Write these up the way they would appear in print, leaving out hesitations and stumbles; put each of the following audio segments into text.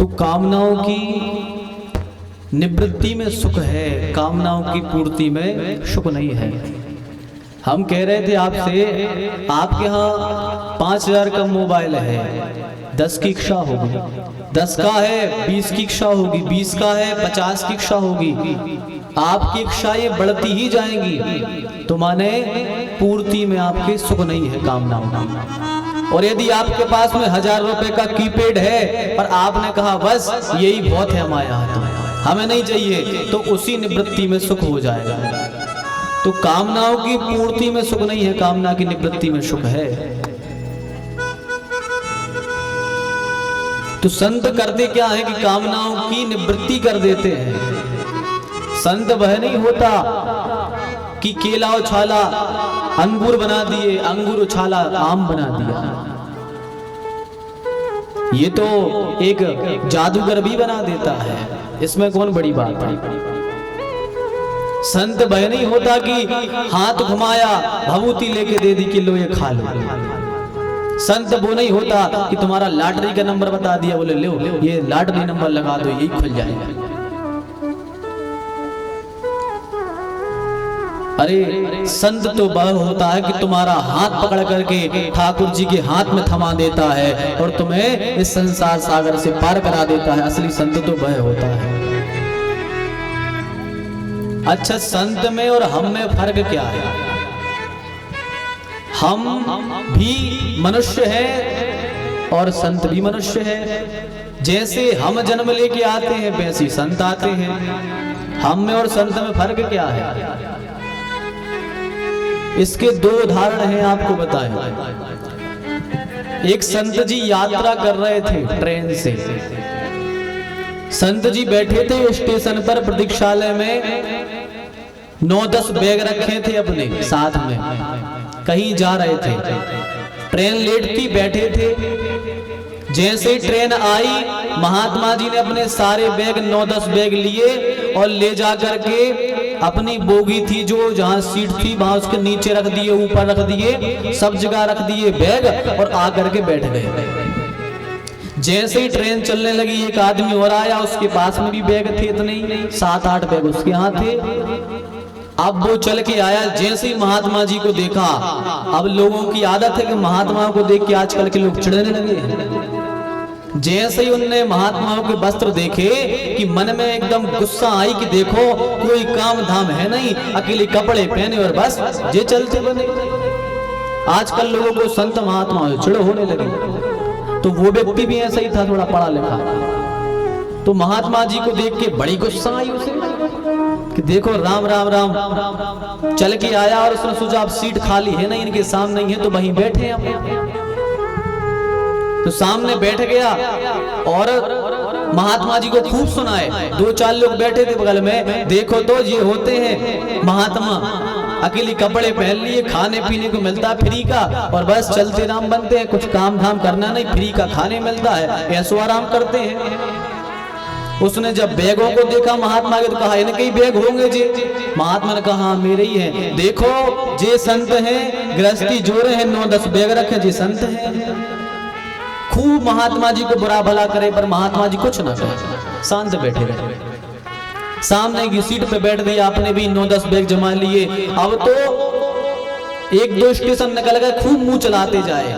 तो कामनाओं की निवृत्ति में सुख है, कामनाओं की पूर्ति में सुख नहीं है। हम कह रहे थे आपसे, आपके यहाँ 5,000 का मोबाइल है, 10 की इच्छा होगी, 10 का है 20 की इच्छा होगी, 20 का है 50 की इच्छा होगी। आपकी इच्छा ये बढ़ती ही जाएंगी, तो माने पूर्ति में आपके सुख नहीं है कामनाओं का। और यदि आपके पास में 1000 रुपए का कीपैड है पर आपने कहा बस यही बहुत है हमारे यहाँ, तो हमें नहीं चाहिए, तो उसी निवृत्ति में सुख हो जाएगा। तो कामनाओं की पूर्ति में सुख नहीं है, कामना की निवृत्ति में सुख है। तो संत करते क्या है कि कामनाओं की निवृत्ति कर देते हैं। संत वह नहीं होता कि केला उछाला अंगूर बना दिए, अंगूर उछाला आम बना दिया। ये तो एक जादूगर भी बना देता है, इसमें कौन बड़ी बात है। संत वह नहीं होता कि हाथ घुमाया भभूति लेके दे दी कि लो ये खा लो। संत वो नहीं होता कि तुम्हारा लॉटरी का नंबर बता दिया, बोले लो ये लॉटरी नंबर लगा दो यही खुल जाएगा। अरे संत तो वह होता है कि तुम्हारा हाथ पकड़ करके ठाकुर जी के हाथ में थमा देता है और तुम्हें इस संसार सागर से पार करा देता है। असली संत तो वह होता है। अच्छा, संत में और हम में फर्क क्या है? हम भी मनुष्य हैं और संत भी मनुष्य है। जैसे हम जन्म लेके आते हैं वैसे संत आते हैं। हम में और संत में फर्क क्या है? इसके 2 उदाहरण हैं, आपको बताएं। एक संत जी यात्रा कर रहे थे ट्रेन से। संत जी बैठे थे स्टेशन पर प्रतीक्षालय में, 9-10 बैग रखे थे अपने साथ में, कहीं जा रहे थे। ट्रेन लेट थी, बैठे थे। जैसे ट्रेन आई, महात्मा जी ने अपने सारे बैग 9-10 बैग लिए और ले जा करके अपनी बोगी थी जो जहां सीट थी वहां उसके नीचे रख दिए, ऊपर रख दिए, सब जगह रख दिए बैग और आकर के बैठ गए। जैसे ही ट्रेन चलने लगी, एक आदमी और आया, उसके पास में भी बैग थे, इतने 7-8 बैग उसके यहाँ थे। अब वो चल के आया, जैसे ही महात्मा जी को देखा, अब लोगों की आदत है कि महात्माओं को देख के आजकल के लोग चिढ़ने लगे हैं। जैसे ही उनने महात्माओं के वस्त्र देखे कि मन में एकदम गुस्सा आई कि देखो कोई काम धाम है नहीं, अकेले कपड़े पहने और बस जे चलते बने। आजकल लोगों को संत महात्मा चिढ़ होने लगे। तो वो व्यक्ति भी ऐसा ही था, थोड़ा पढ़ा लिखा। तो महात्मा जी को देख के बड़ी गुस्सा आई उसे कि देखो राम राम राम, चल के आया और उसने सोचा अब सीट खाली है नहीं, इनके सामने ही है तो वहीं बैठे हैं। तो सामने बैठ गया और महात्मा जी को खूब सुनाए। 2-4 लोग बैठे थे बगल में, देखो तो ये होते हैं महात्मा, अकेले कपड़े पहन लिए, खाने पीने को मिलता फ्री का और बस चलते राम बनते हैं, कुछ काम धाम करना नहीं, फ्री का खाने मिलता है, ऐसो आराम करते हैं। उसने जब बैगों को देखा महात्मा के, तो कहा इनके ही बैग होंगे जी। महात्मा ने कहा मेरे ही हैं। देखो जे संत हैं, गृहस्थी जोड़े हैं, 9-10 बैग रखे, जी संत हैं। खूब महात्मा जी को बुरा भला करे पर महात्मा जी कुछ ना कहे, शांत बैठे रहे। सामने की सीट पे बैठ दिया, आपने भी 9-10 बैग जमा लिए। अब तो 1-2 स्टेशन निकल गए, खूब मुंह चलाते जाए,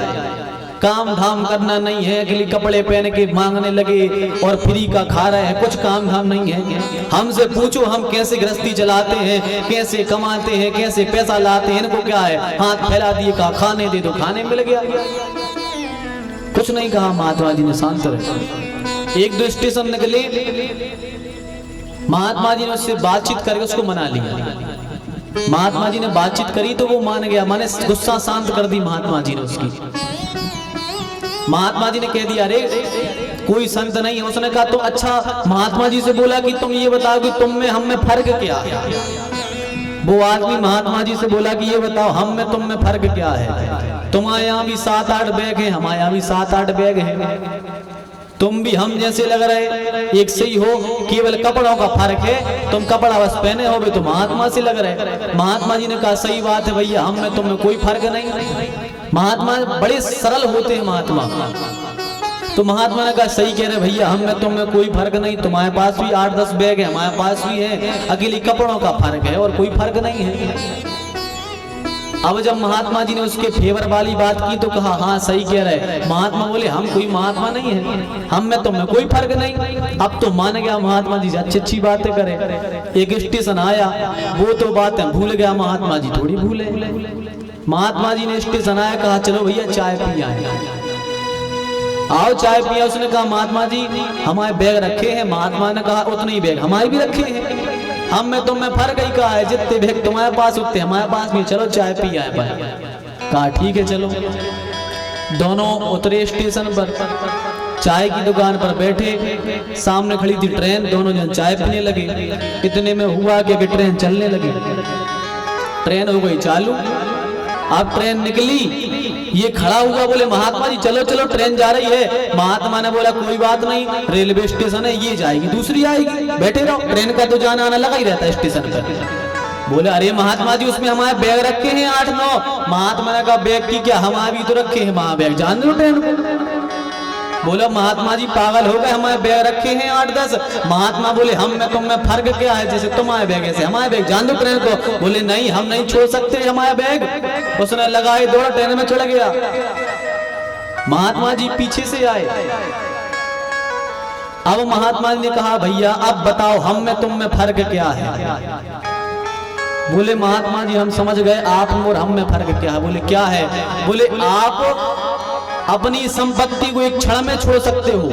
काम धाम करना नहीं है, अकेले कपड़े पहन के मांगने लगे और फ्री का खा रहे हैं, कुछ काम धाम नहीं है। हमसे पूछो हम कैसे गृहस्थी चलाते हैं, कैसे कमाते हैं, कैसे पैसा लाते हैं, इनको क्या है, हाथ फैला दिए, कहा खाने दे दो, खाने मिल गया, कुछ नहीं कहा। महात्मा जी ने शांत रहे। 1-2 स्टेशन निकले, महात्मा जी ने उससे बातचीत करके उसको मना लिया। महात्मा जी ने बातचीत करी तो वो मान गया, माने गुस्सा शांत कर दी महात्मा जी ने उसकी। महात्मा जी ने कह दिया अरे कोई संत नहीं है। उसने कहा तो अच्छा, महात्मा जी से बोला कि तुम ये बताओ कि तुम में हम में फर्क क्या है। वो आदमी महात्मा जी से बोला कि ये बताओ हम में तुम में फर्क क्या है। तुम्हारे यहाँ भी 7-8 बैग हैं, हमारे यहाँ भी 7-8 बैग हैं, तुम भी हम जैसे लग रहे, एक से ही हो, केवल कपड़ों का फर्क है, तुम कपड़ा बस पहने हो तो महात्मा से लग रहे। महात्मा जी ने कहा सही बात है भैया, हम में तुम में कोई फर्क नहीं। महात्मा बड़े सरल होते हैं महात्मा। तो महात्मा ने कहा सही कह रहे भैया, हम में तुम में कोई फर्क नहीं, तुम्हारे पास भी 8-10 बैग है, हमारे पास भी है, अकेले कपड़ों का फर्क है और कोई फर्क नहीं है। अब जब महात्मा जी ने उसके फेवर वाली बात की तो कहा हाँ सही कह रहे। महात्मा बोले हम कोई महात्मा नहीं है, हम में तुम में कोई फर्क नहीं। अब तो मान गया महात्मा जी अच्छी अच्छी बातें करे। एक स्टेशन आया, वो तो बातें भूल गया, महात्मा जी थोड़ी भूले। महात्मा जी ने स्टेशन आया, कहा चलो भैया चाय पी आए, आओ चाय पिया। उसने कहा महात्मा जी हमारे बैग रखे हैं। महात्मा ने कहा उतने ही बैग हमारे भी रखे हैं, हम में तुम में फर्क ही कहा है, जितने बैग तुम्हारे पास उतने हमारे पास भी, चलो चाय पी आए भाई। कहा ठीक है चलो। दोनों उतरे स्टेशन पर, चाय की दुकान पर बैठे, सामने खड़ी थी ट्रेन, दोनों जन चाय पीने लगे। इतने में हुआ कि ट्रेन चलने लगी, ट्रेन हो गई चालू। अब ट्रेन निकली, ये खड़ा हुआ, बोले महात्मा जी चलो चलो ट्रेन जा रही है। महात्मा ने बोला कोई बात नहीं, रेलवे स्टेशन है, ये जाएगी दूसरी आएगी, बैठे रहो, ट्रेन का तो जाना आना लगा ही रहता है स्टेशन पर। बोले अरे महात्मा जी उसमें हमारे बैग रखे हैं 8-9। महात्मा ने कहा बैग की क्या, हमारे भी तो रखे हैं वहां बैग, जान दो ट्रेन को। बोला महात्मा जी पागल हो गए, हमारे बैग रखे हैं 8-10। महात्मा बोले हम में तुम में फर्क क्या है, जैसे तुम्हारे बैग ऐसे हमारे बैग, जान दो ट्रेन को। बोले नहीं हम नहीं छोड़ सकते हमारे बैग। उसने लगाए दौड़ा, ट्रेन में चढ़ गया। महात्मा जी पीछे से आए। अब महात्मा जी ने कहा भैया अब बताओ हम में तुम में फर्क क्या है। बोले महात्मा जी हम समझ गए, आप और हम में फर्क क्या है। बोले क्या है। बोले आप अपनी संपत्ति को एक क्षण में छोड़ सकते हो,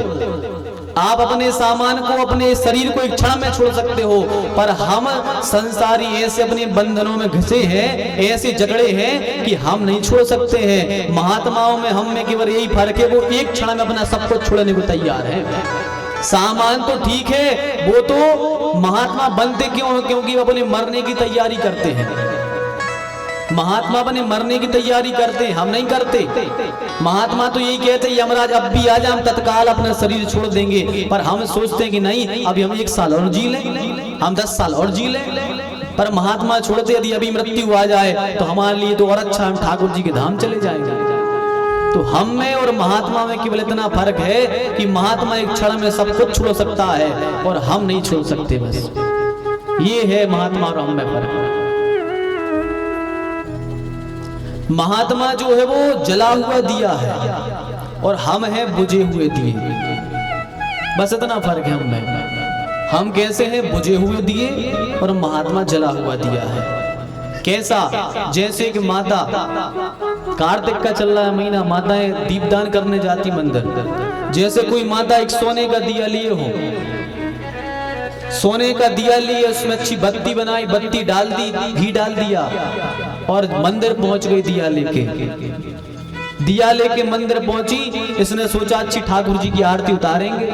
आप अपने सामान को, अपने शरीर को एक क्षण में छोड़ सकते हो, पर हम संसारी ऐसे अपने बंधनों में घिसे हैं, ऐसे जकड़े हैं कि हम नहीं छोड़ सकते हैं। महात्माओं में हम में केवल यही फर्क है, वो एक क्षण में अपना सब कुछ छोड़ने को तैयार है। सामान तो ठीक है, वो तो महात्मा बनते क्यों है, क्योंकि वो अपने मरने की तैयारी करते हैं। महात्मा अपने मरने की तैयारी करते हैं, हम नहीं करते। महात्मा तो यही कहते हैं यमराज अब भी आ जाए, हम तत्काल अपना शरीर छोड़ देंगे, पर हम सोचते हैं कि नहीं अभी हम 1 साल और जी लें, हम 10 साल और जी लें। पर महात्मा छोड़ते यदि अभी मृत्यु आ जाए तो हमारे लिए तो और अच्छा, हम ठाकुर जी के धाम चले जाएंगे। तो हम में और महात्मा में केवल इतना फर्क है कि महात्मा एक क्षण में सब कुछ छोड़ सकता है और हम नहीं छोड़ सकते, बस ये है महात्मा और हम में फर्क। महात्मा जो है वो जला हुआ दिया है और हम हैं बुझे हुए दिए, बस इतना फर्क है हम में। हम कैसे हैं, बुझे हुए दिए, और महात्मा जला हुआ दिया है। कैसा, जैसे कि माता, कार्तिक का चल रहा है महीना, माताएं दीपदान करने जाती मंदिर। जैसे कोई माता एक सोने का दिया लिए हो, सोने का दिया लिए, उसमें अच्छी बत्ती बनाई, बत्ती डाल दी, घी डाल दिया और मंदिर पहुंच गई दिया लेके। दिया लेके मंदिर पहुंची, इसने सोचा अच्छी ठाकुर जी की आरती उतारेंगे।